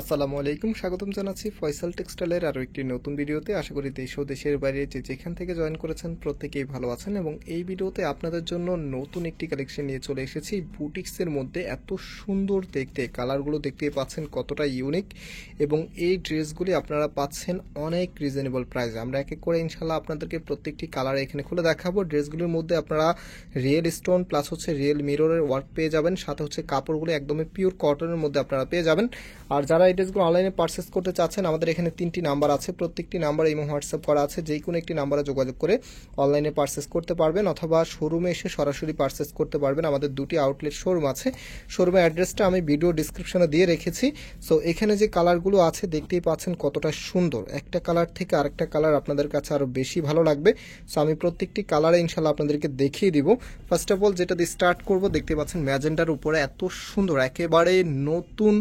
আসসালামু আলাইকুম, স্বাগতম জানাচ্ছি ফয়সাল টেক্সটাইলের আরও একটি নতুন ভিডিওতে। আশা করি দেশ ও দেশের বাইরে যে যেখান থেকে জয়েন করেছেন প্রত্যেকেই ভালো আছেন এবং এই ভিডিওতে আপনাদের জন্য নতুন একটি কালেকশন নিয়ে চলে এসেছি। বুটিক্সের মধ্যে এত সুন্দর দেখতে, কালারগুলো দেখতেই পাচ্ছেন কতটা ইউনিক এবং এই ড্রেসগুলি আপনারা পাচ্ছেন অনেক রিজনেবল প্রাইসে। আমরা এক এক করে ইনশাল্লাহ আপনাদেরকে প্রত্যেকটি কালার এখানে খুলে দেখাবো। ড্রেসগুলির মধ্যে আপনারা রিয়েল স্টোন প্লাস হচ্ছে রিয়েল মিররের ওয়ার্ক পেয়ে যাবেন, সাথে হচ্ছে কাপড়গুলো একদমই পিওর কটনের মধ্যে আপনারা পেয়ে যাবেন। আর যারা এই ড্রেসগুলো অনলাইনে পারচেস করতে চাচ্ছেন, আমাদের এখানে 3টি নাম্বার আছে, প্রত্যেকটি নাম্বার এবং হোয়াটসঅ্যাপ করা আছে। যে কোনো একটি নাম্বারে যোগাযোগ করে অনলাইনে পারচেস করতে পারবেন অথবা শোরুমে এসে সরাসরি পারচেস করতে পারবেন। আমাদের 2টি আউটলেট শোরুম আছে। শোরুমের অ্যাড্রেসটা আমি ভিডিও ডিসক্রিপশনে দিয়ে রেখেছি। সো এখানে যে কালারগুলো আছে দেখতেই পাচ্ছেন কতটা সুন্দর। একটা কালার থেকে আরেকটা কালার আপনাদের কাছে আরও বেশি ভালো লাগবে। সো আমি প্রত্যেকটি কালারে ইনশাল্লাহ আপনাদেরকে দেখিয়ে দিব। ফার্স্ট অফ অল যেটা দিয়ে স্টার্ট করব, দেখতে পাচ্ছেন ম্যাজেন্ডার উপরে এত সুন্দর, একেবারে নতুন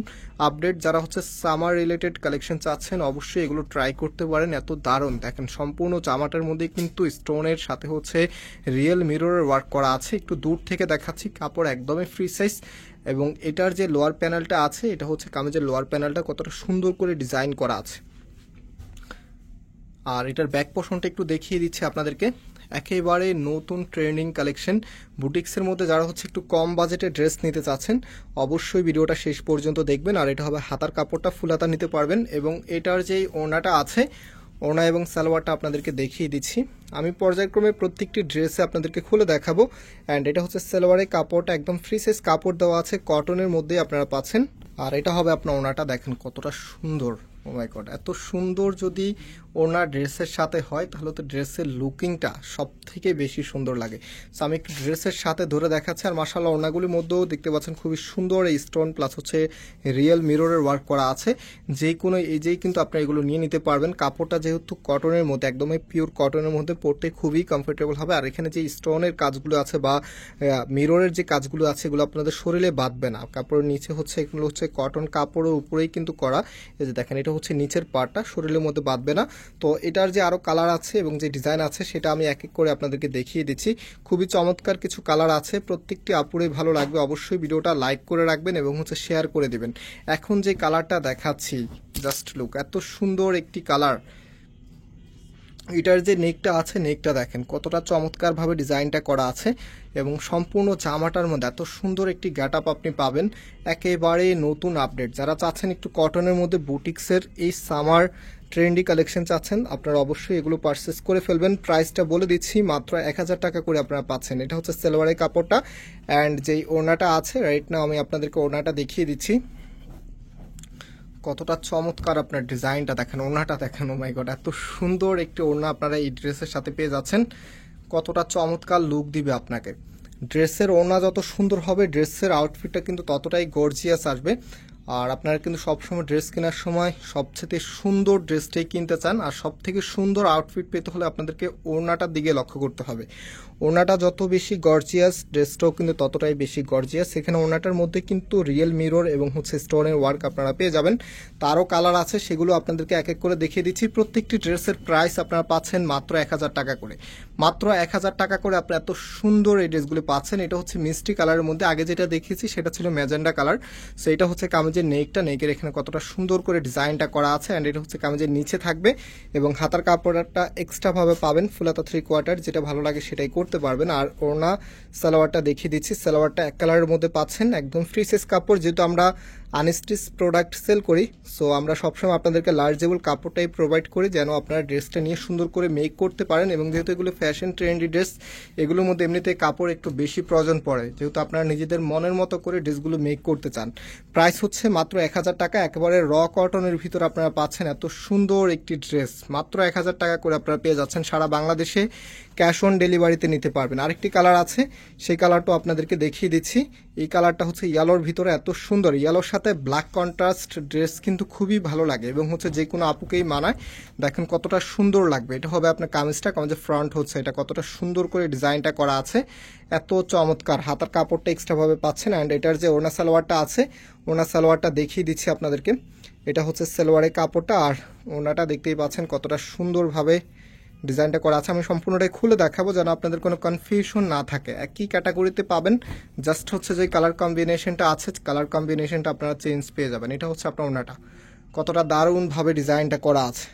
আপডেট। যারা হচ্ছে সামার রিলেটেড কালেকশন চাচ্ছেন অবশ্যই এগুলো ট্রাই করতে পারেন। এত দারুণ দেখেন, সম্পূর্ণ জামাটার মধ্যে কিন্তু স্টোনের সাথে হচ্ছে রিয়েল মিররের ওয়ার্ক করা আছে। একটু দূর থেকে দেখাচ্ছি, কাপড় একদমই ফ্রি সাইজ এবং এটার যে লোয়ার প্যানেলটা আছে, এটা হচ্ছে কামিজের লোয়ার প্যানেলটা কতটা সুন্দর করে ডিজাইন করা আছে। আর এটার ব্যাক পোর্শনটা একটু দেখিয়ে দিচ্ছি আপনাদেরকে। একেবারে নতুন ট্রেন্ডিং কালেকশন বুটিক্সের মধ্যে। যারা হচ্ছে একটু কম বাজেটে ড্রেস নিতে চাচ্ছেন অবশ্যই ভিডিওটা শেষ পর্যন্ত দেখবেন। আর এটা হবে হাতার কাপড়টা ফুল হাতা নিতে পারবেন এবং এটার যেই ওড়নাটা আছে, ওড়না এবং সালোয়ারটা আপনাদেরকে দেখিয়ে দিচ্ছি। আমি পর্যায়ক্রমে প্রত্যেকটি ড্রেসে আপনাদেরকে খুলে দেখাবো। অ্যান্ড এটা হচ্ছে সালোয়ারের কাপড়টা একদম ফ্রি সাইজ কাপড় দেওয়া আছে, কটনের মধ্যে আপনারা পাচ্ছেন। আর এটা হবে আপনার ওড়নাটা, দেখেন কতটা সুন্দর। ও মাই গড, এত সুন্দর যদি ওড়না ড্রেসের সাথে হয় তাহলে তো ড্রেসের লুকিংটা সব থেকে বেশি সুন্দর লাগে। সো আমি একটু ড্রেসের সাথে ধরে দেখাচ্ছি। আর মাশাআল্লাহ ওড়নাগুলির মধ্যেও দেখতে পাচ্ছেন খুবই সুন্দর এই স্টোন প্লাস হচ্ছে রিয়েল মিররের ওয়ার্ক করা আছে। যে কোনো এজেই কিন্তু আপনি এগুলো নিয়ে নিতে পারবেন। কাপড়টা যেহেতু কটনের মধ্যে, একদমই পিওর কটনের মধ্যে, পরতে খুবই কমফোর্টেবল হবে। আর এখানে যে স্টোনের কাজগুলো আছে বা মিররের যে কাজগুলো আছে এগুলো আপনাদের শরীরে বাঁধবে না। কাপড়ের নিচে হচ্ছে এগুলো হচ্ছে কটন কাপড়ের উপরেই কিন্তু করা। এই যে দেখেন, এটা হচ্ছে নিচের পার্টটা, শরীরের মধ্যে বাঁধবে না। তো এটার যে আরও কালার আছে এবং যে ডিজাইন আছে সেটা আমি এক এক করে আপনাদেরকে দেখিয়ে দিচ্ছি। খুবই চমৎকার কিছু কালার আছে, প্রত্যেকটি আপুরেই ভালো লাগবে। অবশ্যই ভিডিওটা লাইক করে রাখবেন এবং হচ্ছে শেয়ার করে দিবেন। এখন যে কালারটা দেখাচ্ছি, জাস্ট লুক, এত সুন্দর একটি কালার। এটার যে নেকটা আছে, নেকটা দেখেন কতটা চমৎকারভাবে ডিজাইনটা করা আছে এবং সম্পূর্ণ জামাটার মধ্যে এত সুন্দর একটি গেট আপ আপনি পাবেন। একেবারে নতুন আপডেট। যারা চাচ্ছেন একটু কটনের মধ্যে বুটিক্সের এই সামার ট্রেন্ডি কালেকশন চাচ্ছেন, আপনারা অবশ্যই এগুলো পারচেস করে ফেলবেন। প্রাইসটা বলে দিচ্ছি, মাত্র 1000 টাকা করে আপনারা পাচ্ছেন। এটা হচ্ছে সালোয়ারের কাপড়টা অ্যান্ড যেই ওড়নাটা আছে, রাইট নাও আমি আপনাদেরকে ওড়নাটা দেখিয়ে দিচ্ছি। কতটা চমৎকার আপনার ডিজাইনটা দেখেন, ওড়নাটা দেখেন। ও মাই গড, এত সুন্দর একটি ওড়না আপনারা এই ড্রেসের সাথে পেয়ে যাচ্ছেন। কতটা চমৎকার লুক দিবে আপনাকে। ড্রেসের ওড়না যত সুন্দর হবে ড্রেসের আউটফিটটা কিন্তু ততটাই গর্জিয়াস আসবে। আর আপনারা কিন্তু সবসময় ড্রেস কেনার সময় সবচেয়ে সুন্দর ড্রেসটাই কিনতে চান। আর সব থেকে সুন্দর আউটফিট পেতে হলে আপনাদেরকে ওড়নাটার দিকে লক্ষ্য করতে হবে। ওড়নাটা যত বেশি গর্জিয়াস, ড্রেসটাও কিন্তু ততটাই বেশি গর্জিয়াস। এখানে ওড়নাটার মধ্যে কিন্তু রিয়েল মিরর এবং হচ্ছে স্টোনের ওয়ার্ক আপনারা পেয়ে যাবেন। তারও কালার আছে, সেগুলো আপনাদেরকে এক এক করে দেখিয়ে দিচ্ছি। প্রত্যেকটি ড্রেসের প্রাইস আপনারা পাচ্ছেন মাত্র 1000 টাকা করে। মাত্র 1000 টাকা করে আপনারা এত সুন্দর এই ড্রেসগুলি পাচ্ছেন। এটা হচ্ছে মিষ্টি কালারের মধ্যে, আগে যেটা দেখিয়েছি সেটা ছিল ম্যাজেন্ডা কালার। সো এটা হচ্ছে কামিজের নেকটা, নেকের এখানে কতটা সুন্দর করে ডিজাইনটা করা আছে। অ্যান্ড এটা হচ্ছে কামিজের নিচে থাকবে এবং হাতার কাপড়টা এক্সট্রাভাবে পাবেন, ফুলাতা 3/4, যেটা ভালো লাগে সেটাই করতে পারবেন। আর ওড়না সালোয়ারটা দেখিয়ে দিচ্ছি। সালোয়ারটা এক কালারের মধ্যে পাচ্ছেন, একদম ফ্রি সাইজ কাপড়। যেহেতু আমরা আনস্টিচ প্রোডাক্ট সেল করি, সো আমরা সবসময় আপনাদেরকে লার্জেবল কাপড়টাই প্রোভাইড করি যেন আপনারা ড্রেসটা নিয়ে সুন্দর করে মেক করতে পারেন। এবং যেহেতু এগুলো ফ্যাশন ট্রেন্ডি ড্রেস, এগুলোর মধ্যে এমনিতে কাপড় একটু বেশি প্রয়োজন পড়ে, যেহেতু আপনারা নিজেদের মনের মতো করে ড্রেসগুলো মেক করতে চান। প্রাইস হচ্ছে মাত্র 1000 টাকা। একেবারে র কটনের ভিতরে আপনারা পাচ্ছেন এত সুন্দর একটি ড্রেস। মাত্র 1000 টাকা করে আপনারা পেয়ে যাচ্ছেন। সারা বাংলাদেশে ক্যাশ অন ডেলিভারিতে নিতে পারবেন। আরেকটি কালার আছে, সেই কালারটাও আপনাদেরকে দেখিয়ে দিচ্ছি। এই কালারটা হচ্ছে ইয়েলোর ভিতরে, এত সুন্দর। ইয়েলোর সাথে ব্ল্যাক কন্ট্রাস্ট ড্রেস কিন্তু খুবই ভালো লাগে এবং হচ্ছে যে কোনো আপুকেই মানায়। দেখেন কতটা সুন্দর লাগবে। এটা হবে আপনার কামিজটা, কামিজের ফ্রন্ট হচ্ছে এটা, কতটা সুন্দর করে ডিজাইনটা করা আছে, এত চমৎকার। হাতার কাপড়টা এক্সট্রাভাবে পাচ্ছেন। অ্যান্ড এটার যে ওড়না সালোয়ারটা আছে, ওড়না সালোয়ারটা দেখিয়ে দিচ্ছি আপনাদেরকে। এটা হচ্ছে সালোয়ারের কাপড়টা আর ওড়নাটা দেখতেই পাচ্ছেন কতটা সুন্দরভাবে ডিজাইনটা করা আছে। আমি সম্পূর্ণটাই খুলে দেখাবো যেন আপনাদের কোনো কনফিউশন না থাকে। একই ক্যাটাগরিতে পাবেন, জাস্ট হচ্ছে যে কালার কম্বিনেশনটা আছে, কালার কম্বিনেশনটা আপনারা চেঞ্জ পেয়ে যাবেন। এটা হচ্ছে আপনার ওনাটা, কতটা দারুণভাবে ডিজাইনটা করা আছে।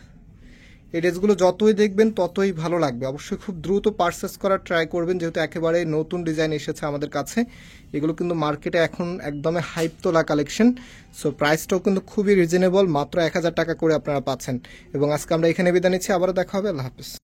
এই ড্রেসগুলো যতই দেখবেন ততই ভালো লাগবে। অবশ্যই খুব দ্রুত পারচেস করার ট্রাই করবেন, যেহেতু একেবারে নতুন ডিজাইন এসেছে আমাদের কাছে। এগুলো কিন্তু মার্কেটে এখন একদমই হাইপ তোলা কালেকশন। সো প্রাইসটাও কিন্তু খুবই রিজনেবল, মাত্র 1000 টাকা করে আপনারা পাচ্ছেন। এবং আজকে আমরা এখানে বিদায় নিচ্ছি, আবারও দেখা হবে। আল্লাহ হাফিজ।